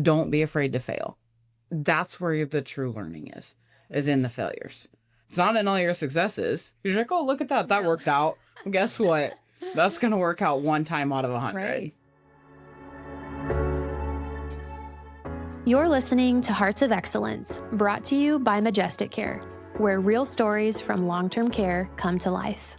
Don't be afraid to fail. That's where the true learning is in the failures. It's not in all your successes. You're like, oh, look at that. That worked out. Guess what? That's going to work out one time out of 100. Right. You're listening to Hearts of Excellence, brought to you by Majestic Care, where real stories from long-term care come to life.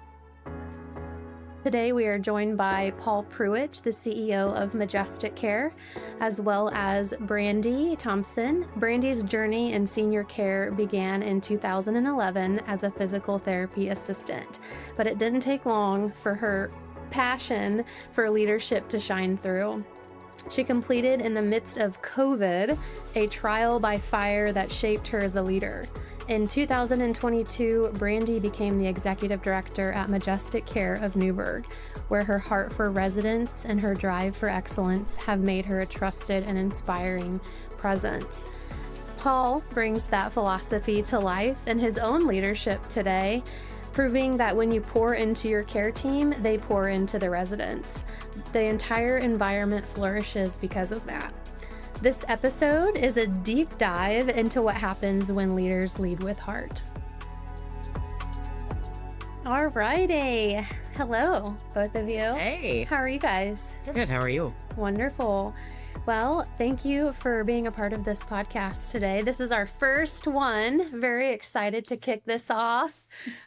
Today we are joined by Paul Pruitt, the CEO of Majestic Care, as well as Brandi Thompson. Brandi's journey in senior care began in 2011 as a physical therapy assistant, but it didn't take long for her passion for leadership to shine through. She completed, in the midst of COVID, a trial by fire that shaped her as a leader. In 2022, Brandi became the executive director at Majestic Care of Newburgh, where her heart for residents and her drive for excellence have made her a trusted and inspiring presence. Paul brings that philosophy to life in his own leadership today, proving that when you pour into your care team, they pour into the residents. The entire environment flourishes because of that. This episode is a deep dive into what happens when leaders lead with heart. All righty. Hello, both of you. Hey. How are you guys? Good. How are you? Wonderful. Well, thank you for being a part of this podcast today. This is our first one. Very excited to kick this off.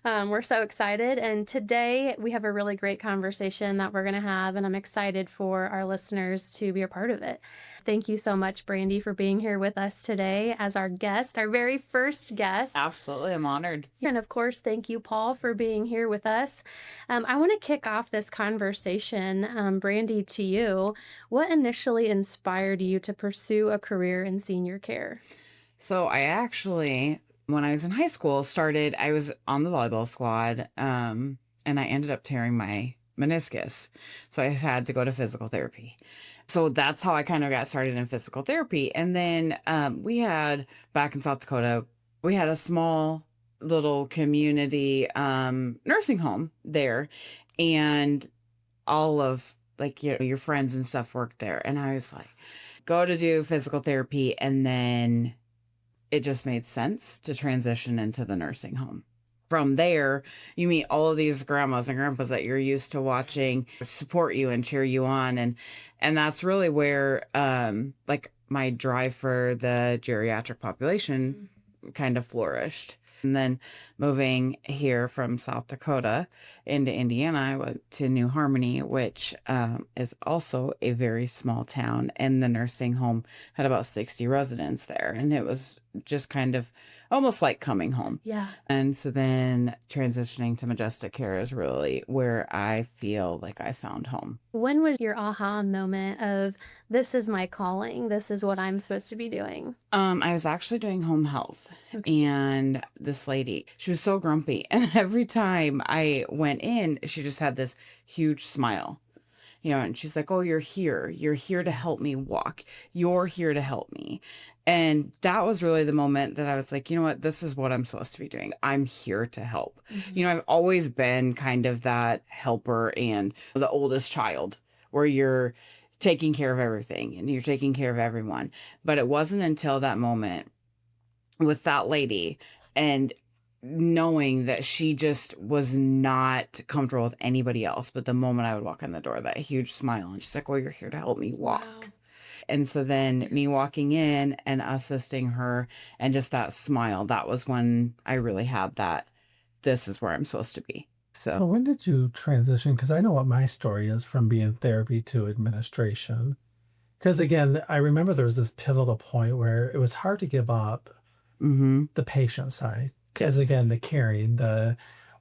We're so excited. And today we have a really great conversation that we're going to have, and I'm excited for our listeners to be a part of it. Thank you so much, Brandi, for being here with us today as our guest, our very first guest. Absolutely. I'm honored. And of course, thank you, Paul, for being here with us. I want to kick off this conversation, Brandi, to you. What initially inspired you to pursue a career in senior care? So I actually, when I was in high school, I was on the volleyball squad, and I ended up tearing my meniscus. So I had to go to physical therapy. So that's how I kind of got started in physical therapy. And then we had, back in South Dakota, we had a small little community nursing home there. And all of your friends and stuff worked there. And I was like, go to do physical therapy. And then it just made sense to transition into the nursing home. From there, you meet all of these grandmas and grandpas that you're used to watching support you and cheer you on. And that's really where my drive for the geriatric population kind of flourished. And then moving here from South Dakota into Indiana, I went to New Harmony, which is also a very small town. And the nursing home had about 60 residents there. And it was just kind of almost like coming home. Yeah. And so then transitioning to Majestic Care is really where I feel like I found home. When was your aha moment of, this is my calling, this is what I'm supposed to be doing? I was actually doing home health. Okay. And this lady, she was so grumpy. And every time I went in, she just had this huge smile. And she's like, oh, you're here. You're here to help me walk. You're here to help me. And that was really the moment that I was like, you know what? This is what I'm supposed to be doing. I'm here to help. Mm-hmm. I've always been kind of that helper and the oldest child where you're taking care of everything and you're taking care of everyone. But it wasn't until that moment with that lady and knowing that she just was not comfortable with anybody else. But the moment I would walk in the door, that huge smile, and she's like, well, you're here to help me walk. Wow. And so then me walking in and assisting her and just that smile, that was when I really had that, this is where I'm supposed to be. So when did you transition? Because I know what my story is from being therapy to administration. Because again, I remember there was this pivotal point where it was hard to give up the patient side. Because again, the caring, the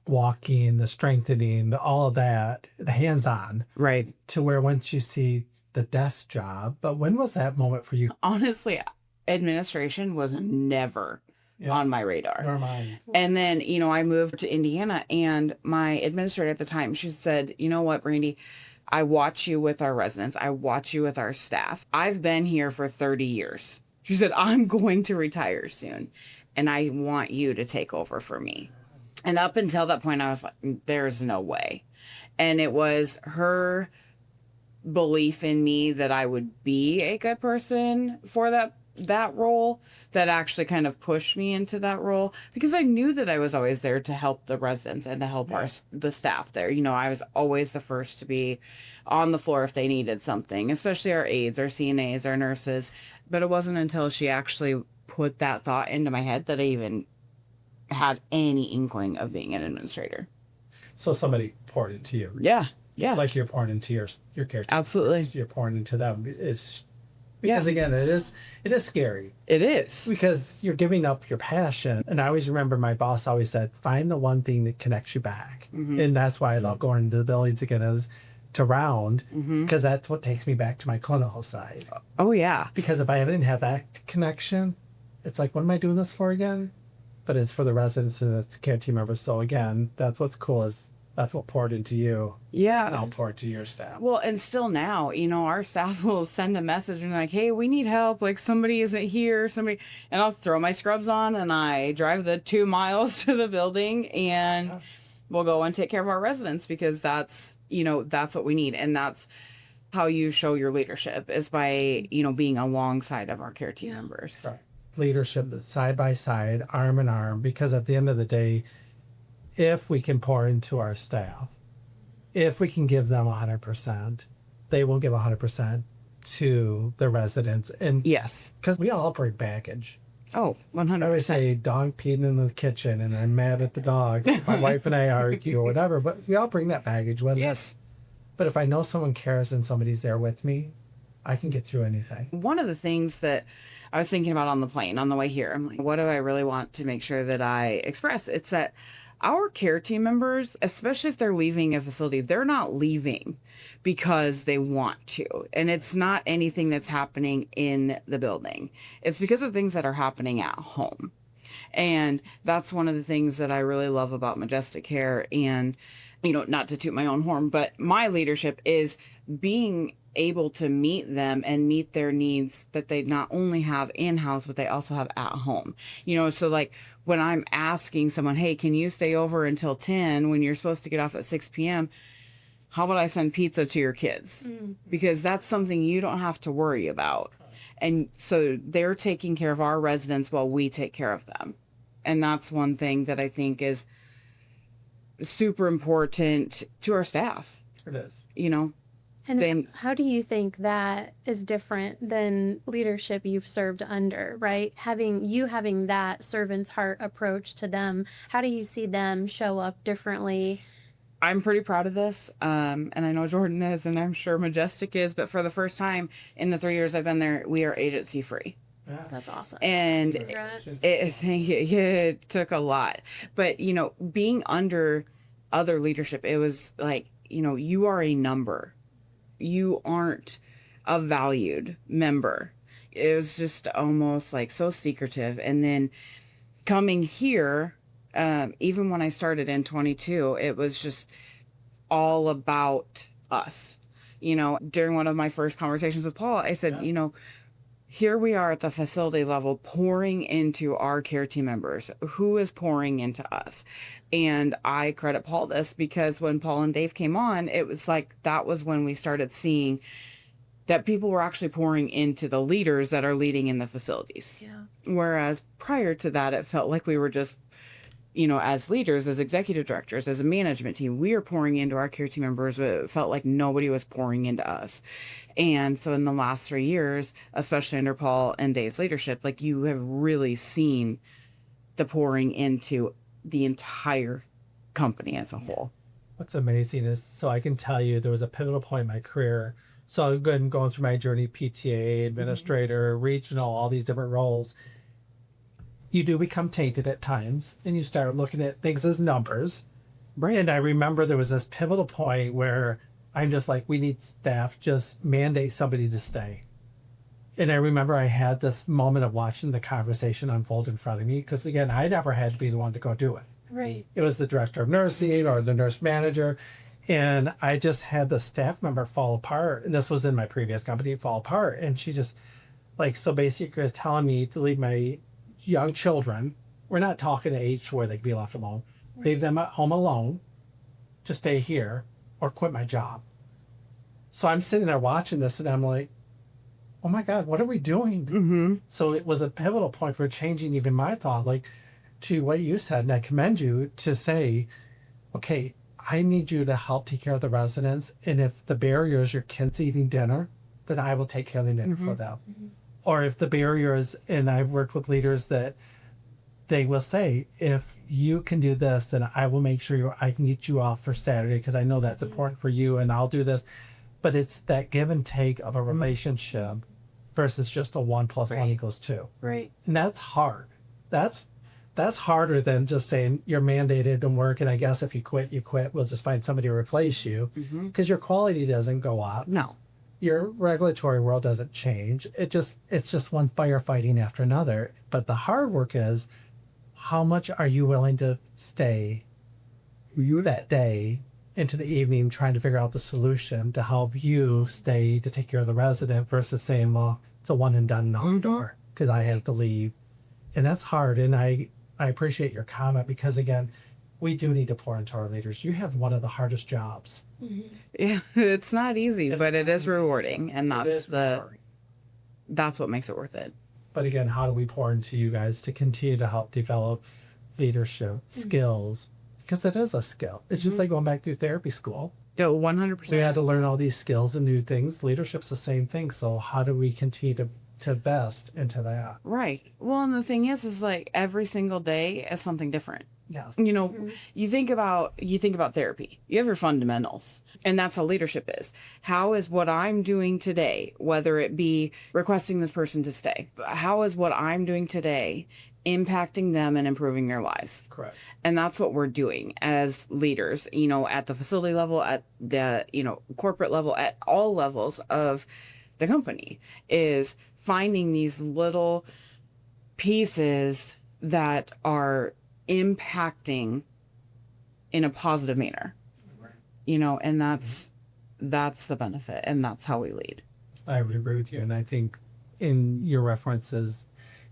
walking, the strengthening, all of that, the hands-on. Right. To where once you see the desk job. But when was that moment for you? Honestly, administration was never on my radar. Nor mine. And then, I moved to Indiana, and my administrator at the time, she said, you know what, Brandi, I watch you with our residents. I watch you with our staff. I've been here for 30 years. She said, I'm going to retire soon, and I want you to take over for me. And up until that point, I was like, there's no way. And it was her belief in me that I would be a good person for that role that actually kind of pushed me into that role, because I knew that I was always there to help the residents and to help the staff there. You know, I was always the first to be on the floor if they needed something, especially our aides, our CNAs, our nurses. But it wasn't until she actually put that thought into my head that I even had any inkling of being an administrator. So somebody poured into you. Yeah. Yeah. It's like you're pouring into your caretakers. Absolutely. You're pouring into them. Because again, it is scary. It is. Because you're giving up your passion. And I always remember my boss always said, find the one thing that connects you back. And that's why I love going into the buildings again, is to round, because that's what takes me back to my clinical side. Oh, yeah. Because if I didn't have that connection, it's like, what am I doing this for again? But it's for the residents and it's care team members. So again, that's what's cool, is that's what poured into you. Yeah. And I'll pour it to your staff. Well, and still now, you know, our staff will send a message and like, hey, we need help. Like, somebody isn't here. And I'll throw my scrubs on and I drive the 2 miles to the building and we'll go and take care of our residents, because that's what we need. And that's how you show your leadership, is by, being alongside of our care team members. Right. Leadership side by side, arm in arm, because at the end of the day, if we can pour into our staff, if we can give them 100%, they will give 100% to the residents. And yes, because we all bring baggage. Oh, 100%. I always say dog peed in the kitchen and I'm mad at the dog. My wife and I argue or whatever, but we all bring that baggage with us. But if I know someone cares and somebody's there with me, I can get through anything. One of the things that I was thinking about on the plane on the way here, I'm like, what do I really want to make sure that I express? It's that our care team members, especially if they're leaving a facility, they're not leaving because they want to. And it's not anything that's happening in the building. It's because of things that are happening at home. And that's one of the things that I really love about Majestic Care. And, not to toot my own horn, but my leadership is being able to meet them and meet their needs that they not only have in-house, but they also have at home. So like when I'm asking someone, hey, can you stay over until 10 when you're supposed to get off at 6 p.m.? How about I send pizza to your kids? Because that's something you don't have to worry about. And so they're taking care of our residents while we take care of them. And that's one thing that I think is super important to our staff. It is. And then, how do you think that is different than leadership you've served under, right? Having that servant's heart approach to them, how do you see them show up differently? I'm pretty proud of this, and I know Jordan is, and I'm sure Majestic is, but for the first time in the 3 years I've been there, we are agency free. Yeah. That's awesome. And it took a lot. But, being under other leadership, it was like, you are a number. You aren't a valued member. It was just almost like so secretive. And then coming here, even when I started in 22, it was just all about us. During one of my first conversations with Paul, I said, here we are at the facility level pouring into our care team members. Who is pouring into us? And I credit Paul this, because when Paul and Dave came on, it was like that was when we started seeing that people were actually pouring into the leaders that are leading in the facilities. Yeah. Whereas prior to that, it felt like we were just, as leaders, as executive directors, as a management team, we are pouring into our care team members, but it felt like nobody was pouring into us. And so in the last 3 years, especially under Paul and Dave's leadership, like you have really seen the pouring into the entire company as a whole. What's amazing is, so I can tell you there was a pivotal point in my career. So I've been going through my journey, PTA, administrator, regional, all these different roles. You do become tainted at times and you start looking at things as numbers. Right. And I remember there was this pivotal point where I'm just like, we need staff, just mandate somebody to stay. And I remember I had this moment of watching the conversation unfold in front of me, because again, I never had to be the one to go do it. Right. It was the director of nursing or the nurse manager. And I just had the staff member fall apart. And this was in my previous company, fall apart. And she just so basically telling me to leave my young children. We're not talking to age where they can be left alone. Leave them at home alone to stay here or quit my job. So I'm sitting there watching this and I'm like, oh my God, what are we doing? Mm-hmm. So it was a pivotal point for changing even my thought, like to what you said. And I commend you to say, okay, I need you to help take care of the residents. And if the barrier is your kids eating dinner, then I will take care of the dinner for them. Or if the barrier is, and I've worked with leaders that they will say, if you can do this, then I will make sure I can get you off for Saturday because I know that's important for you and I'll do this. But it's that give and take of a relationship versus just a 1 + 1 = 2. Right. And that's hard. That's harder than just saying you're mandated to work. And I guess if you quit, you quit. We'll just find somebody to replace you because your quality doesn't go up. No. Your regulatory world doesn't change. It's just one firefighting after another. But the hard work is, how much are you willing to stay that day into the evening trying to figure out the solution to help you stay to take care of the resident versus saying, well, it's a one and done no door because I have to leave. And that's hard. And I appreciate your comment because, again, we do need to pour into our leaders. You have one of the hardest jobs. Yeah, it's not easy, but it is rewarding. And that's what makes it worth it. But again, how do we pour into you guys to continue to help develop leadership skills? Because it is a skill. It's just like going back through therapy school. Yeah, 100%. We had to learn all these skills and new things. Leadership's the same thing. So how do we continue to best into that? Right. Well, and the thing is like every single day is something different. Yes. You know, you think about therapy. You have your fundamentals, and that's how leadership is. How is what I'm doing today, whether it be requesting this person to stay, how is what I'm doing today impacting them and improving their lives? Correct. And that's what we're doing as leaders, you know, at the facility level, at the, you know, corporate level, at all levels of the company, is finding these little pieces that are impacting in a positive manner, you know, and that's the benefit, and that's how we lead. I would agree with you. And I think in your references,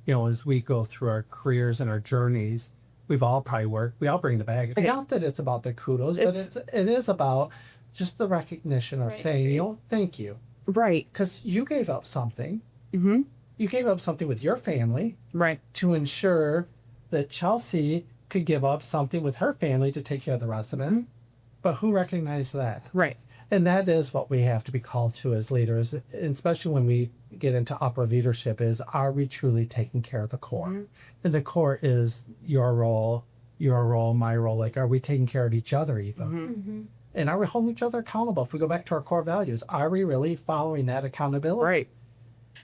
you know, as we go through our careers and our journeys, we've all probably worked, we all bring the baggage. Not that it's about the kudos, but it is about just the recognition of saying, you know, thank you. Right. Because you gave up something. Mm-hmm. You gave up something with your family. Right. To ensure that Chelsey could give up something with her family to take care of the resident. But who recognized that? Right. And that is what we have to be called to as leaders, especially when we get into upper leadership, is, are we truly taking care of the core? And the core is your role, my role. Like, are we taking care of each other even? And are we holding each other accountable? If we go back to our core values, are we really following that accountability? Right.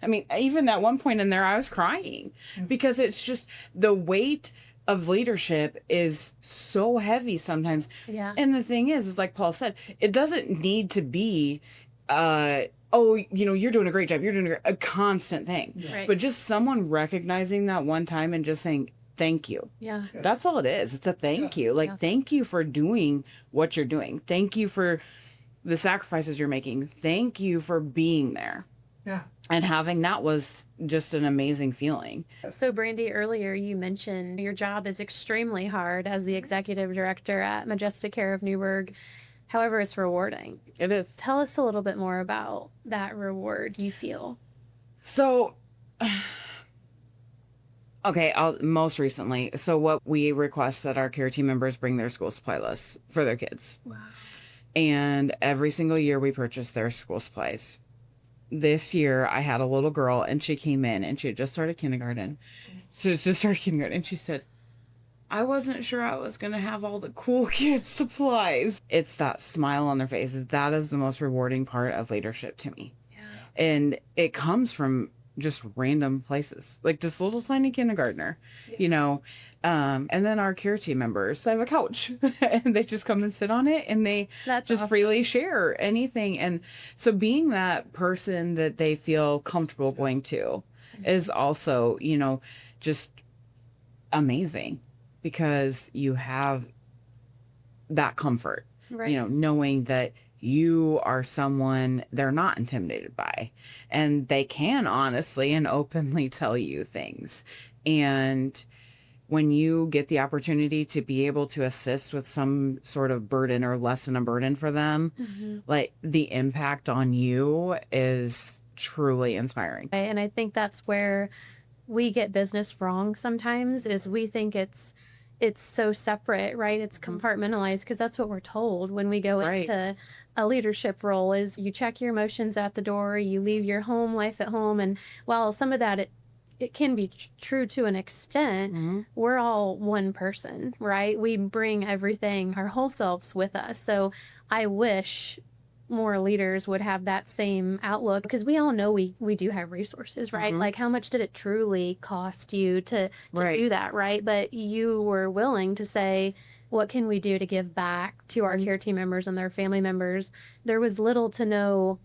I mean, even at one point in there, I was crying because it's just the weight of leadership is so heavy sometimes. Yeah. And the thing is like Paul said, it doesn't need to be, oh, you know, you're doing a great job. You're doing a constant thing. Right. But just someone recognizing that one time and just saying, thank you. Yeah. That's all it is. It's a thank you. Like, thank you for doing what you're doing. Thank you for the sacrifices you're making. Thank you for being there. Yeah. And having that was just an amazing feeling. So, Brandi, earlier you mentioned your job is extremely hard as the executive director at Majestic Care of Newburgh. However, it's rewarding. It is. Tell us a little bit more about that reward you feel. So, okay, most recently, so what we request that our care team members bring their school supply lists for their kids. Wow. And every single year we purchase their school supplies. This year I had a little girl and she came in and she had just started kindergarten. She just started kindergarten and she said, I wasn't sure I was going to have all the cool kids supplies. It's that smile on their face. That is the most rewarding part of leadership to me. Yeah. And it comes from just random places, like this little tiny kindergartner, you know, and then our care team members have a couch and they just come and sit on it and they just freely share anything. And so being that person that they feel comfortable going to is also, you know, just amazing because you have that comfort, you know, knowing that you are someone they're not intimidated by and they can honestly and openly tell you things. And when you get the opportunity to be able to assist with some sort of burden or lessen a burden for them, like the impact on you is truly inspiring. And I think that's where we get business wrong sometimes, is we think it's so separate, right? It's compartmentalized, because that's what we're told when we go into a leadership role, is you check your emotions at the door, you leave your home life at home. And while some of that it can be true to an extent, we're all one person, right? We bring everything, our whole selves with us. So I wish more leaders would have that same outlook, because we all know we do have resources, right? Like, how much did it truly cost you to do that, right? But you were willing to say, what can we do to give back to our care team members and their family members? There was little to no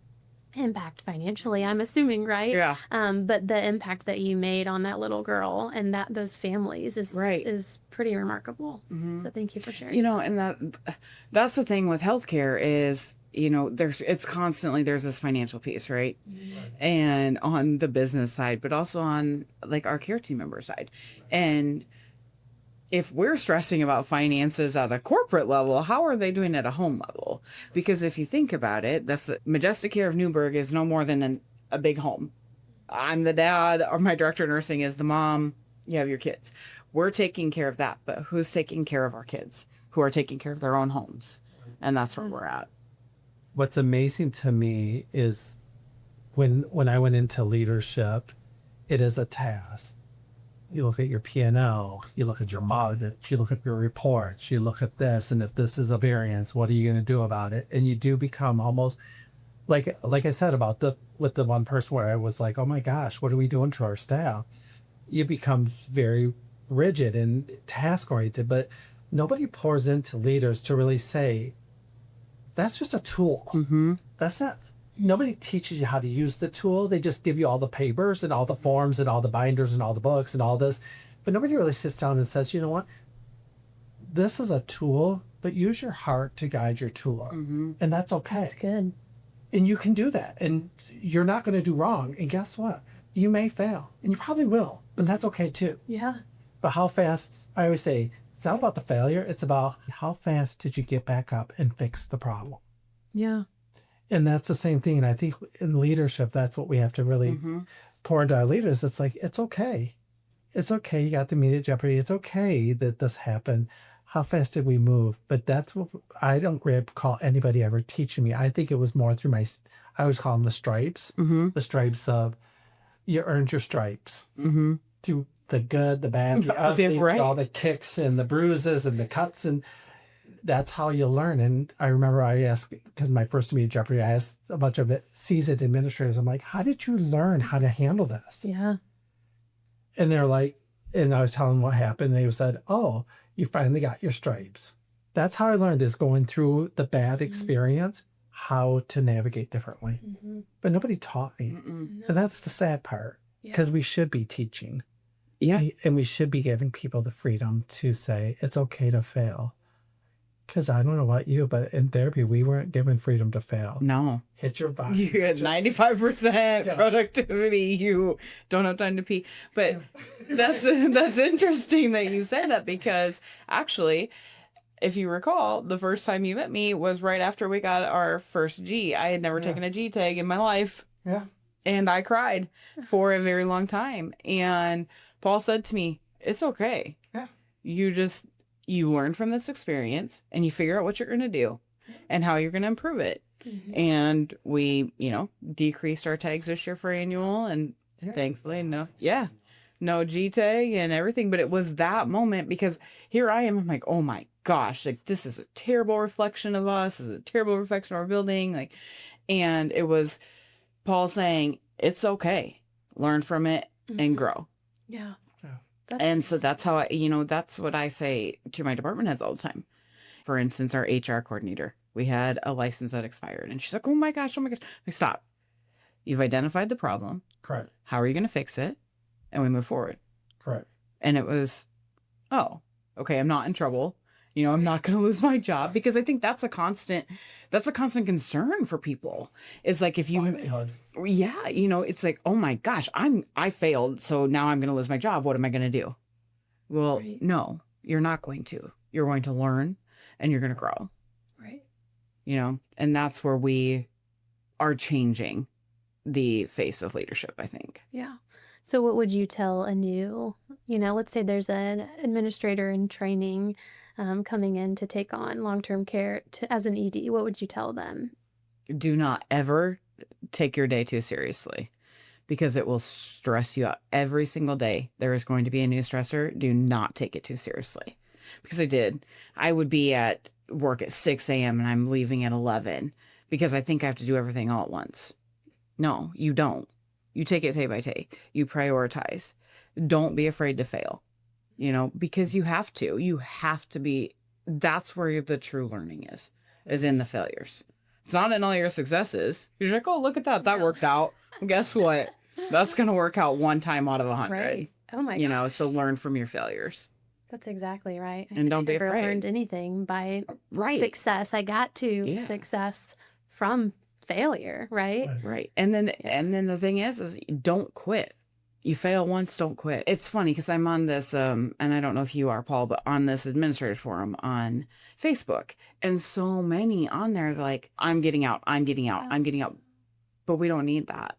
impact financially, I'm assuming, right? Yeah. But the impact that you made on that little girl and those families is pretty remarkable. So thank you for sharing. You know, and that's the thing with healthcare is, you know, there's this financial piece, right? And on the business side, but also on like our care team member side. And if we're stressing about finances at a corporate level, how are they doing at a home level? Because if you think about it, the Majestic Care of Newburgh is no more than a big home. I'm the dad, or my director of nursing is the mom. You have your kids. We're taking care of that, but who's taking care of our kids who are taking care of their own homes? And that's where we're at. What's amazing to me is when I went into leadership, it is a task. You look at your P&L, you look at your audit, you look at your reports, you look at this, and if this is a variance, what are you going to do about it? And you do become almost like I said about with the one person where I was like, oh my gosh, what are we doing to our staff? You become very rigid and task oriented, but nobody pours into leaders to really say, that's just a tool. That's not. Nobody teaches you how to use the tool. They just give you all the papers and all the forms and all the binders and all the books and all this. But nobody really sits down and says, you know what? This is a tool, but use your heart to guide your tool. And that's okay. That's good. And you can do that. And you're not going to do wrong. And guess what? You may fail. And you probably will. And that's okay too. Yeah. But how fast, I always say, it's not about the failure. It's about how fast did you get back up and fix the problem? Yeah. And that's the same thing. And I think in leadership, that's what we have to really pour into our leaders. It's like, it's okay. It's okay. You got the immediate jeopardy. It's okay that this happened. How fast did we move? But that's what I don't recall anybody ever teaching me. I think it was more through I always call them the stripes. The stripes of, you earned your stripes. Through the good, the bad, the ugly, all the kicks and the bruises and the cuts, and that's how you learn. And I remember I asked, because my first immediate jeopardy, I asked a bunch of seasoned administrators, I'm like, how did you learn how to handle this? Yeah. And they're like, and I was telling them what happened. They said, oh, you finally got your stripes. That's how I learned, is going through the bad experience, how to navigate differently. But nobody taught me. And that's the sad part, because we should be teaching. Yeah. And we should be giving people the freedom to say, it's okay to fail. Because I don't know about you, but in therapy, we weren't given freedom to fail. No. Hit your body. You get 95% productivity. You don't have time to pee. But that's interesting that you said that, because actually, if you recall, the first time you met me was right after we got our first G. I had never taken a G tag in my life. Yeah. And I cried for a very long time. And Paul said to me, it's okay. Yeah. You learn from this experience and you figure out what you're going to do and how you're going to improve it. And we, decreased our tags this year for annual, and thankfully no G tag and everything. But it was that moment, because here I am, I'm like, oh my gosh, like this is a terrible reflection of us. This is a terrible reflection of our building. Like, and it was Paul saying, it's okay. Learn from it and grow. Yeah. And so that's how that's what I say to my department heads all the time. For instance, our HR coordinator, we had a license that expired, and she's like, oh my gosh. Like, stop. You've identified the problem. Correct. How are you going to fix it? And we move forward. Correct. And it was, oh, okay, I'm not in trouble. I'm not going to lose my job, because I think that's a constant concern for people. It's like, if you, it's like, oh my gosh, I failed. So now I'm going to lose my job. What am I going to do? Well, Right. no, you're not going to. You're going to learn and you're going to grow, Right. and that's where we are changing the face of leadership, I think. Yeah. So what would you tell a new, let's say there's an administrator in training coming in to take on long-term care as an ED. What would you tell them? Do not ever take your day too seriously, because it will stress you out every single day. There is going to be a new stressor. Do not take it too seriously. Because I would be at work at 6 a.m. and I'm leaving at 11 because I think I have to do everything all at once. No, you don't. You take it day by day. You prioritize. Don't be afraid to fail, because you have to. You have to be. That's where the true learning is in the failures. It's not in all your successes. You're like, oh, look at that. That worked out. Guess what? That's going to work out one time out of 100. Right. Oh my God. So learn from your failures. That's exactly right. And don't be afraid. I never afraid. learned anything by Right. success. I got to success from failure, right? Right. And then the thing is don't quit. You fail once, don't quit. It's funny because I'm on this, and I don't know if you are, Paul, but on this administrative forum on Facebook. And so many on there, like, I'm getting out. But we don't need that.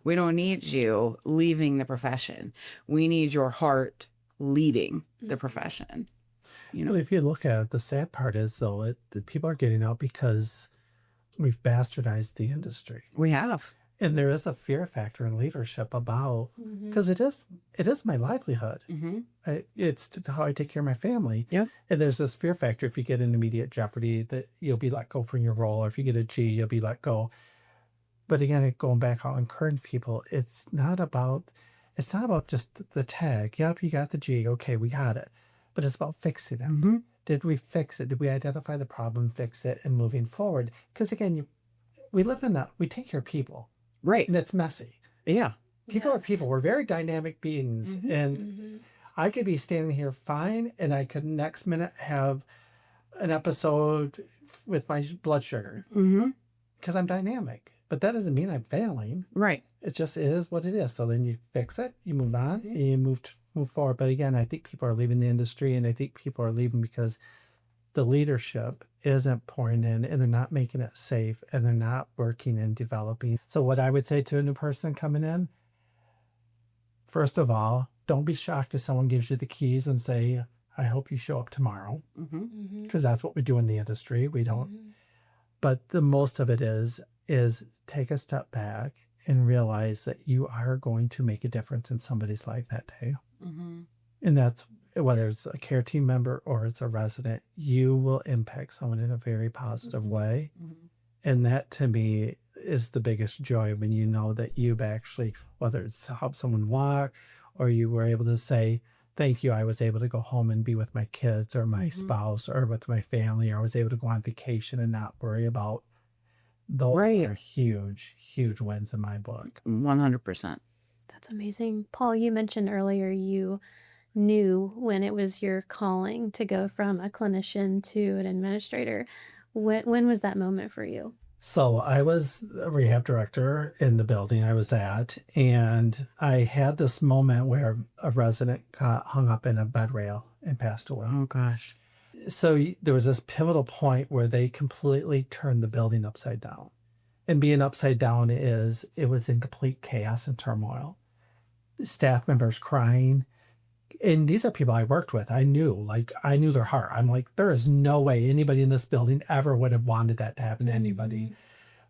We don't need you leaving the profession. We need your heart leading the profession. Well, if you look at it, the sad part is, though, that people are getting out because we've bastardized the industry. We have. And there is a fear factor in leadership about, because it is my livelihood. Mm-hmm. It's how I take care of my family. Yep. And there's this fear factor if you get in immediate jeopardy that you'll be let go from your role, or if you get a G, you'll be let go. But again, going back, I'll encourage people, it's not about just the tag. Yep, you got the G. Okay, we got it. But it's about fixing it. Mm-hmm. Did we fix it? Did we identify the problem, fix it, and moving forward? Because again, we take care of people. Right. And it's messy. Yeah. People are people. We're very dynamic beings. And I could be standing here fine, and I could next minute have an episode with my blood sugar. Because I'm dynamic. But that doesn't mean I'm failing. Right. It just is what it is. So then you fix it, you move on, and you move forward. But again, I think people are leaving the industry, and I think people are leaving because the leadership isn't pouring in, and they're not making it safe, and they're not working and developing. So what I would say to a new person coming in, first of all, don't be shocked if someone gives you the keys and say, I hope you show up tomorrow. Because that's what we do in the industry. We don't. But the most of it is take a step back and realize that you are going to make a difference in somebody's life that day. And that's whether it's a care team member or it's a resident, you will impact someone in a very positive way. And that to me is the biggest joy, when you know that you've actually, whether it's help someone walk, or you were able to say, thank you, I was able to go home and be with my kids or my spouse or with my family, or I was able to go on vacation and not worry about those. Are huge, huge wins in my book. 100%. That's amazing. Paul, you mentioned earlier you knew when it was your calling to go from a clinician to an administrator. When was that moment for you? So I was a rehab director in the building I was at, and I had this moment where a resident got hung up in a bed rail and passed away. Oh, gosh. So there was this pivotal point where they completely turned the building upside down. And being upside down it was in complete chaos and turmoil. Staff members crying. And these are people I worked with. I knew their heart. I'm like, there is no way anybody in this building ever would have wanted that to happen to anybody.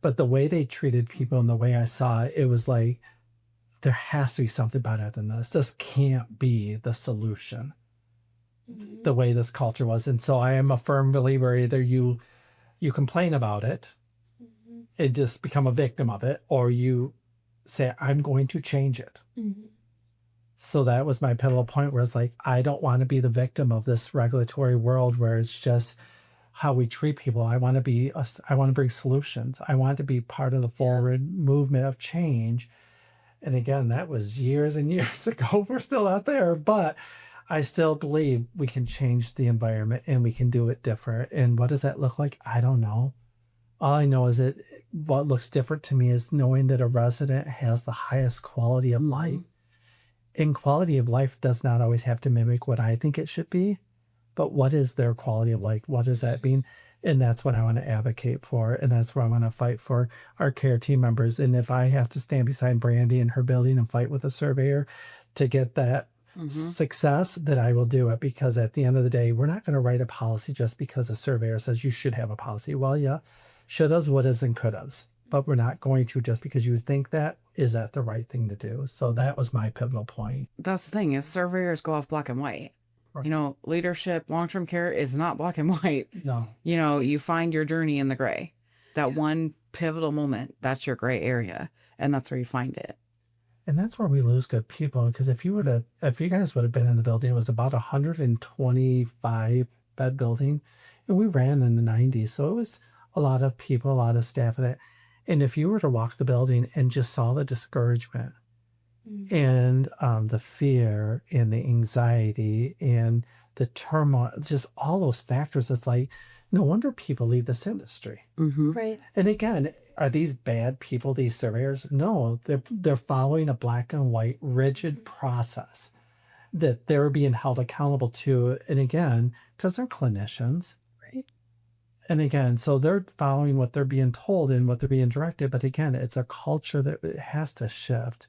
But the way they treated people and the way I saw it, it was like, there has to be something better than this. This can't be the solution. The way this culture was. And so I am a firm believer, either you complain about it and just become a victim of it, or you say, I'm going to change it. So that was my pivotal point, where it's like, I don't want to be the victim of this regulatory world where it's just how we treat people. I want to bring solutions. I want to be part of the forward movement of change. And again, that was years and years ago. We're still out there, but I still believe we can change the environment and we can do it different. And what does that look like? I don't know. All I know is that what looks different to me is knowing that a resident has the highest quality of life. And quality of life does not always have to mimic what I think it should be, but what is their quality of life? What does that mean? And that's what I want to advocate for. And that's what I want to fight for our care team members. And if I have to stand beside Brandi in her building and fight with a surveyor to get that success, that I will do it, because at the end of the day, we're not going to write a policy just because a surveyor says you should have a policy. Well, yeah, shouldas, wouldas, and couldas. But we're not going to, just because you think that, is that the right thing to do? So that was my pivotal point. That's the thing, is surveyors go off black and white. Right. You know, leadership, long-term care is not black and white. No. You know, you find your journey in the gray. That one pivotal moment, that's your gray area. And that's where you find it. And that's where we lose good people. Because if you guys would have been in the building, it was about 125 bed building. And we ran in the 90s. So it was a lot of people, a lot of staff of that. And if you were to walk the building and just saw the discouragement and the fear and the anxiety and the turmoil, just all those factors, it's like, no wonder people leave this industry. Right. And again, are these bad people, these surveyors? No, they're following a black and white rigid process that they're being held accountable to. And again, because they're clinicians. Right. And again, so they're following what they're being told and what they're being directed. But again, it's a culture that has to shift.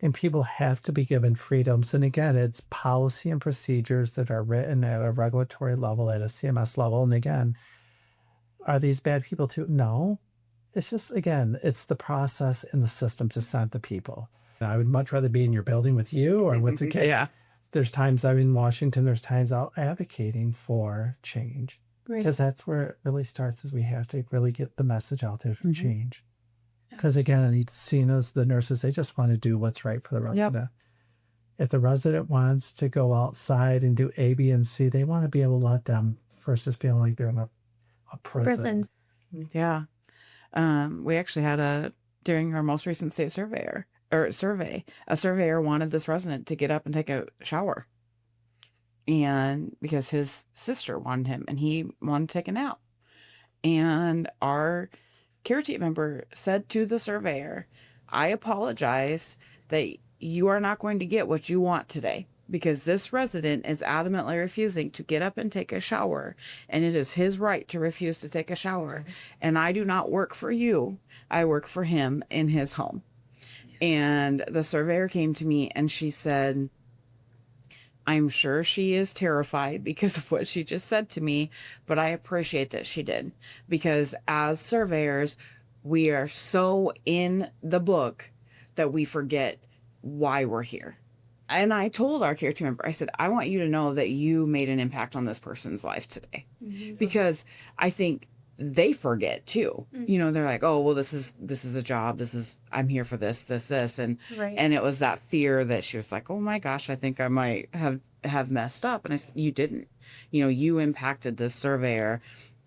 And people have to be given freedoms. And again, it's policy and procedures that are written at a regulatory level, at a CMS level. And again, are these bad people too? No. It's just, again, it's the process and the systems. It's not the people. I would much rather be in your building with you or with the kid. Yeah. There's times I'm in Washington, there's times out advocating for change. Because that's where it really starts, is we have to really get the message out there for change. Because again, seeing as the nurses, they just want to do what's right for the resident. If the resident wants to go outside and do A, B, and C, they want to be able to let them versus feeling like they're in a prison. Yeah. We actually had during our most recent state survey, a surveyor wanted this resident to get up and take a shower. And because his sister wanted him and he wanted to take a nap. And our care team member said to the surveyor, I apologize that you are not going to get what you want today, because this resident is adamantly refusing to get up and take a shower, and it is his right to refuse to take a shower. And I do not work for you. I work for him in his home. And the surveyor came to me and she said, I'm sure she is terrified because of what she just said to me, but I appreciate that she did, because as surveyors, we are so in the book that we forget why we're here. And I told our care team member, I said, I want you to know that you made an impact on this person's life today, because I think they forget too. You know, they're like, oh, well, this is a job. I'm here for this. And, and it was that fear that she was like, oh my gosh, I think I might have messed up. And I said, you didn't. You know, you impacted this surveyor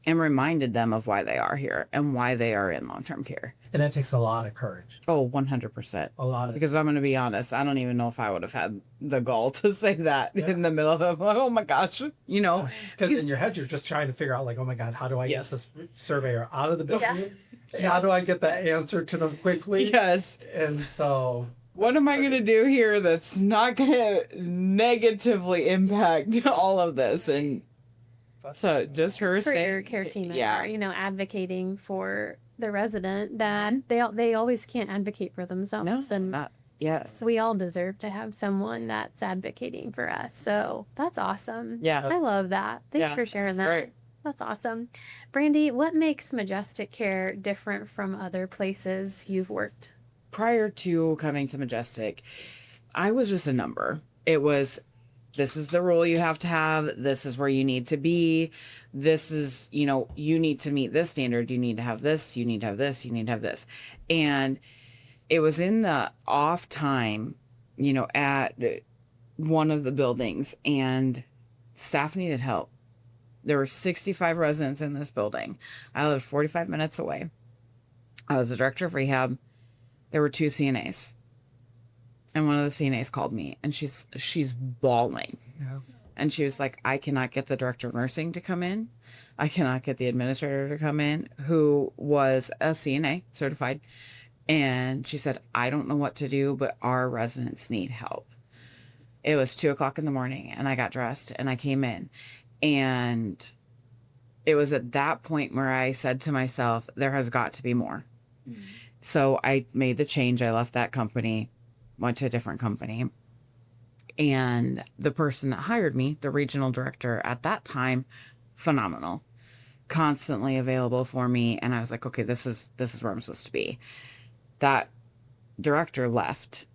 and reminded them of why they are here and why they are in long-term care. And that takes a lot of courage. Oh, 100%. A lot of Because I'm going to be honest, I don't even know if I would have had the gall to say that in the middle of it. Like, oh my gosh, you know. Because in your head, you're just trying to figure out, like, oh my God, how do I get this surveyor out of the building? How do I get that answer to them quickly? Yes. And so, what am I going to do here that's not going to negatively impact all of this? And so just her For saying, your care team member, you know, advocating for the resident, that they always can't advocate for themselves. No, not yes. So we all deserve to have someone that's advocating for us. So that's awesome. Yeah. I love that. Thanks for sharing that. Great. That's awesome. Brandi, what makes Majestic Care different from other places you've worked? Prior to coming to Majestic, I was just a number. It was, this is the rule you have to have. This is where you need to be. This is, you know, you need to meet this standard. You need to have this. You need to have this. You need to have this. And it was in the off time, you know, at one of the buildings, and staff needed help. There were 65 residents in this building. I lived 45 minutes away. I was the director of rehab. There were 2 CNAs. And one of the CNAs called me, and she's bawling. yeah. And she was like, I cannot get the director of nursing to come in. I cannot get the administrator to come in, who was a CNA certified. And she said, I don't know what to do, but our residents need help. It was 2:00 in the morning, and I got dressed and I came in, and it was at that point where I said to myself, there has got to be more. Mm-hmm. So I made the change. I left that company, went to a different company. And the person that hired me, the regional director at that time, phenomenal, constantly available for me. And I was like, okay, this is where I'm supposed to be. That director left.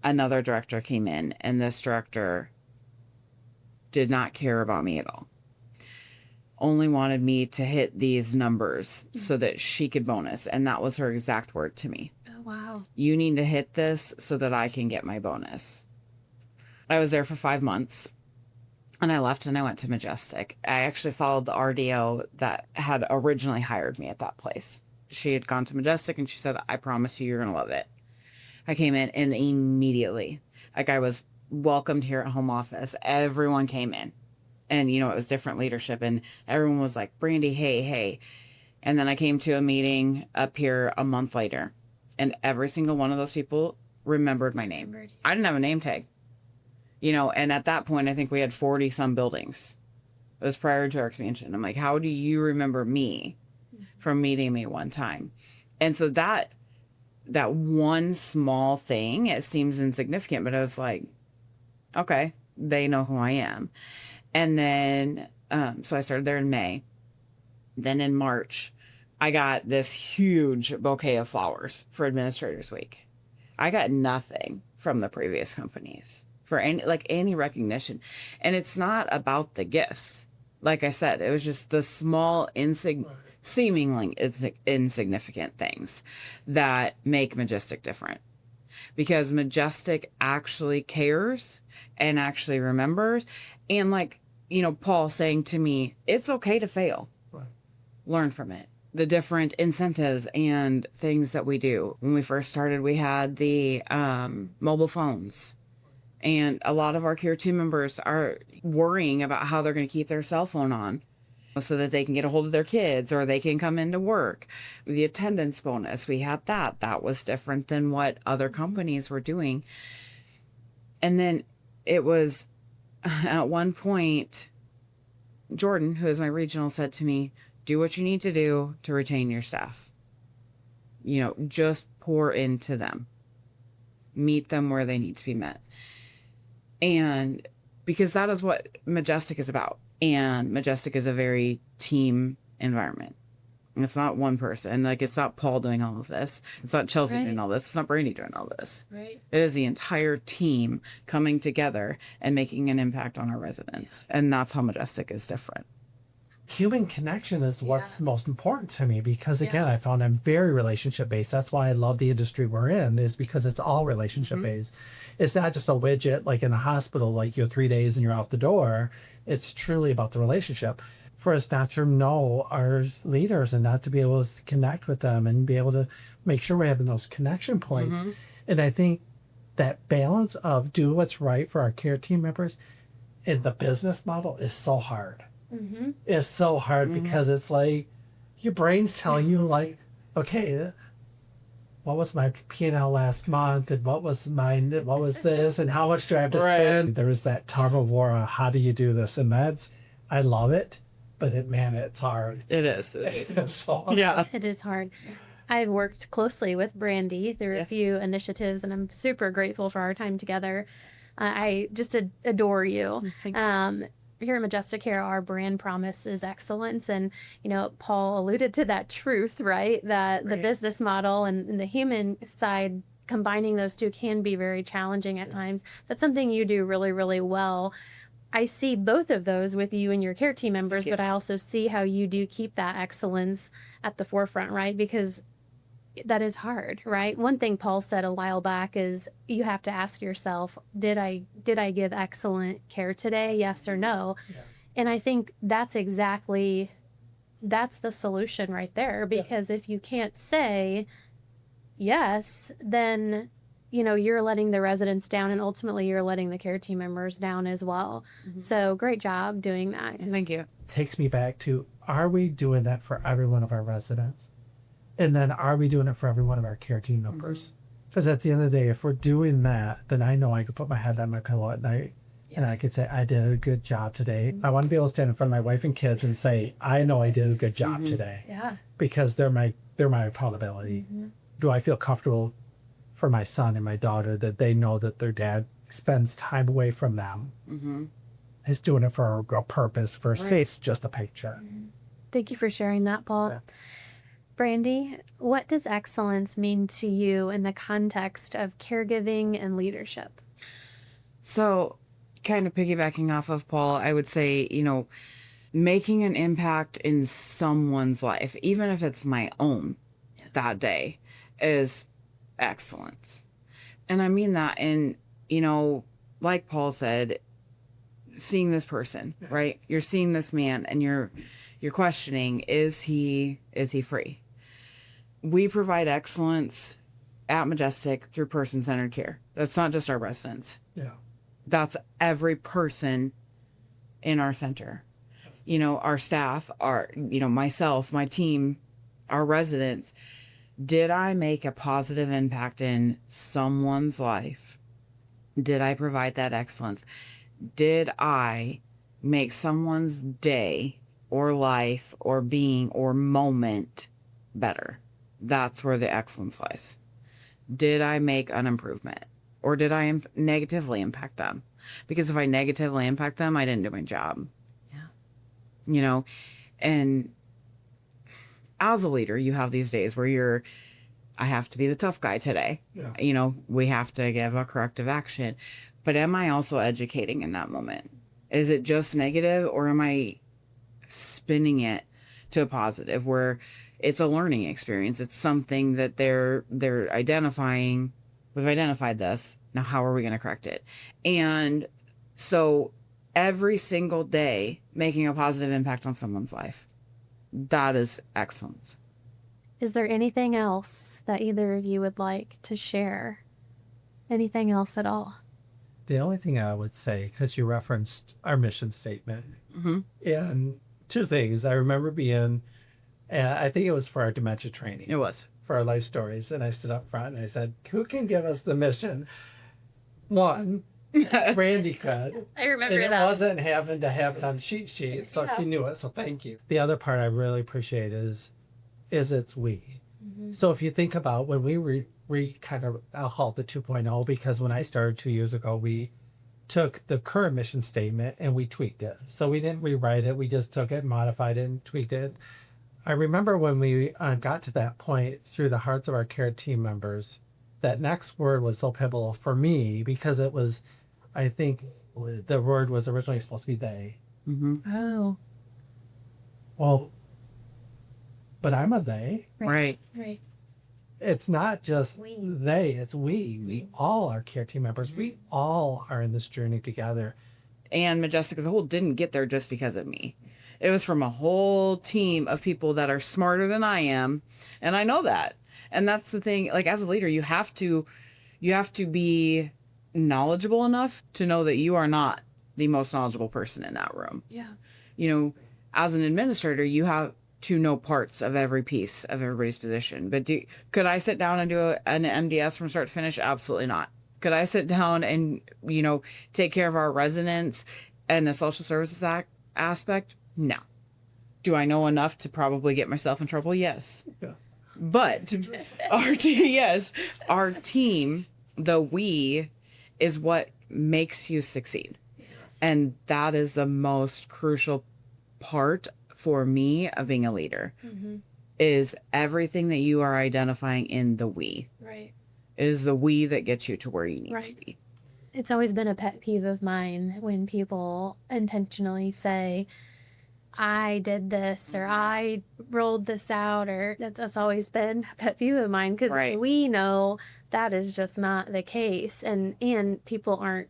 Another director came in, and this director did not care about me at all. Only wanted me to hit these numbers so that she could bonus. And that was her exact word to me. Oh, wow. You need to hit this so that I can get my bonus. I was there for 5 months, and I left and I went to Majestic. I actually followed the RDO that had originally hired me at that place. She had gone to Majestic and she said, I promise you're going to love it. I came in and immediately, like, I was welcomed here at home office. Everyone came in. And, you know, it was different leadership, and everyone was like, Brandi, hey. And then I came to a meeting up here a month later, and every single one of those people remembered my name. I didn't have a name tag, you know, and at that point, I think we had 40 some buildings. It was prior to our expansion. I'm like, how do you remember me from meeting me one time? And so that one small thing, it seems insignificant, but I was like, okay, they know who I am. And then, so I started there in May. Then in March, I got this huge bouquet of flowers for Administrators Week. I got nothing from the previous companies for any recognition. And it's not about the gifts. Like I said, it was just the small, seemingly insignificant things that make Majestic different. Because Majestic actually cares and actually remembers. And like, you know, Paul saying to me, it's okay to fail. Right. Learn from it. The different incentives and things that we do. When we first started, we had the mobile phones. And a lot of our care team members are worrying about how they're going to keep their cell phone on so that they can get a hold of their kids or they can come into work. The attendance bonus, we had that. That was different than what other companies were doing. And then it was... At one point, Jordan, who is my regional, said to me, do what you need to do to retain your staff. You know, just pour into them. Meet them where they need to be met. And because that is what Majestic is about. And Majestic is a very team environment. It's not one person. Like, it's not Paul doing all of this. It's not Chelsey doing all this. It's not Brandi doing all this. Right. It is the entire team coming together and making an impact on our residents. And that's how Majestic is different. Human connection is what's most important to me because, again, I found I'm very relationship-based. That's why I love the industry we're in, is because it's all relationship-based. It's not just a widget like in a hospital, like you're 3 days and you're out the door. It's truly about the relationship. For us not to know our leaders and not to be able to connect with them and be able to make sure we're having those connection points. And I think that balance of do what's right for our care team members in the business model is so hard. It's so hard because it's like your brain's telling you, like, okay, what was my P&L last month, and what was this, and how much do I have to spend? There is that tug of war of how do you do this, and I love it. But it's hard. It is. It's so hard. Yeah. It is hard. I've worked closely with Brandi through a few initiatives, and I'm super grateful for our time together. I just adore you. Here at Majestic Care, our brand promise is excellence. And, you know, Paul alluded to that truth, right? That the business model and the human side, combining those two can be very challenging at times. That's something you do really, really well. I see both of those with you and your care team members, but I also see how you do keep that excellence at the forefront, right? Because that is hard, right? One thing Paul said a while back is you have to ask yourself, did I give excellent care today? Yes or no? Yeah. And I think that's the solution right there, because if you can't say yes, then you know, you're letting the residents down, and ultimately you're letting the care team members down as well. So great job doing that. Thank you. Takes me back to, are we doing that for every one of our residents? And then are we doing it for every one of our care team members? Because at the end of the day, if we're doing that, then I know I could put my head on my pillow at night and I could say, I did a good job today. I want to be able to stand in front of my wife and kids and say, I know I did a good job today. Yeah. Because they're my accountability. Do I feel comfortable for my son and my daughter that they know that their dad spends time away from them? Is doing it for a purpose versus just a paycheck. Thank you for sharing that, Paul. Yeah. Brandi, what does excellence mean to you in the context of caregiving and leadership? So, kind of piggybacking off of Paul, I would say, making an impact in someone's life, even if it's my own that day, is excellence. And I mean that in, like Paul said, seeing this person, right? You're seeing this man and you're questioning, is he free? We provide excellence at Majestic through person-centered care. That's not just our residents. Yeah. That's every person in our center. Our staff, myself, my team, our residents. Did I make a positive impact in someone's life? Did I provide that excellence? Did I make someone's day or life or being or moment better? That's where the excellence lies. Did I make an improvement? Or did I negatively impact them? Because if I negatively impact them, I didn't do my job. Yeah. And as a leader, you have these days where I have to be the tough guy today. Yeah. We have to give a corrective action. But am I also educating in that moment? Is it just negative, or am I spinning it to a positive where it's a learning experience? It's something that they're identifying. We've identified this. Now, how are we going to correct it? And so every single day, making a positive impact on someone's life, that is excellence. Is there anything else that either of you would like to share? Anything else at all? The only thing I would say, because you referenced our mission statement, and two things. I remember being, I think it was for our dementia training. It was. For our life stories. And I stood up front and I said, who can give us the mission? One, Brandi could. I remember and it that. wasn't having to have it on cheat sheet, so she knew it, so thank you. The other part I really appreciate is it's we. So if you think about when we kind of, I'll call it the 2.0, because when I started 2 years ago, we took the current mission statement and we tweaked it. So we didn't rewrite it, we just took it, modified it, and tweaked it. I remember when we got to that point through the hearts of our care team members, that next word was so pivotal for me because it was, I think the word was originally supposed to be they. Oh. Well, but I'm a they. Right. It's not just they, it's we. We all are care team members. We all are in this journey together. And Majestic as a whole didn't get there just because of me. It was from a whole team of people that are smarter than I am. And I know that. And that's the thing, like as a leader, you have to be knowledgeable enough to know that you are not the most knowledgeable person in that room. Yeah. As an administrator, you have to know parts of every piece of everybody's position. But could I sit down and do an MDS from start to finish? Absolutely not. Could I sit down and, take care of our residents and the social services aspect? No. Do I know enough to probably get myself in trouble? Yes. Yeah. But our team, the we, is what makes you succeed. Yes. And that is the most crucial part for me of being a leader, is everything that you are identifying in the we. Right. It is the we that gets you to where you need to be. It's always been a pet peeve of mine when people intentionally say, I did this, or I rolled this out, or that's always been a pet peeve of mine, because we know that is just not the case. And people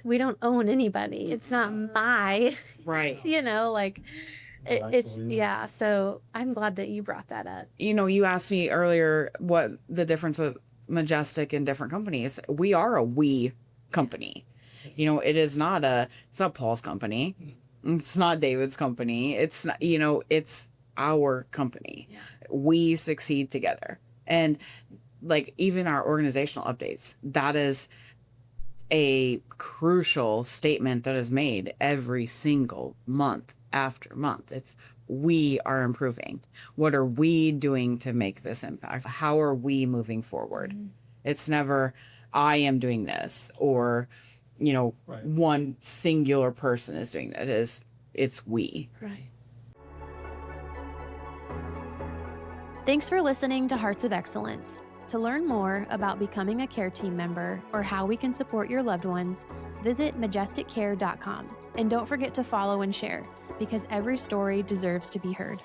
we don't own anybody. It's not my, it's, so I'm glad that you brought that up. You asked me earlier what the difference with Majestic and different companies. We are a we company. It's not Paul's company. It's not David's company. It's not, it's our company. Yeah. We succeed together. And like even our organizational updates, that is a crucial statement that is made every single month after month. It's, we are improving. What are we doing to make this impact? How are we moving forward? It's never, I am doing this, or, you know, one singular person is doing that. It's we. Right. Thanks for listening to Hearts of Excellence. To learn more about becoming a care team member or how we can support your loved ones, visit majesticcare.com. And don't forget to follow and share, because every story deserves to be heard.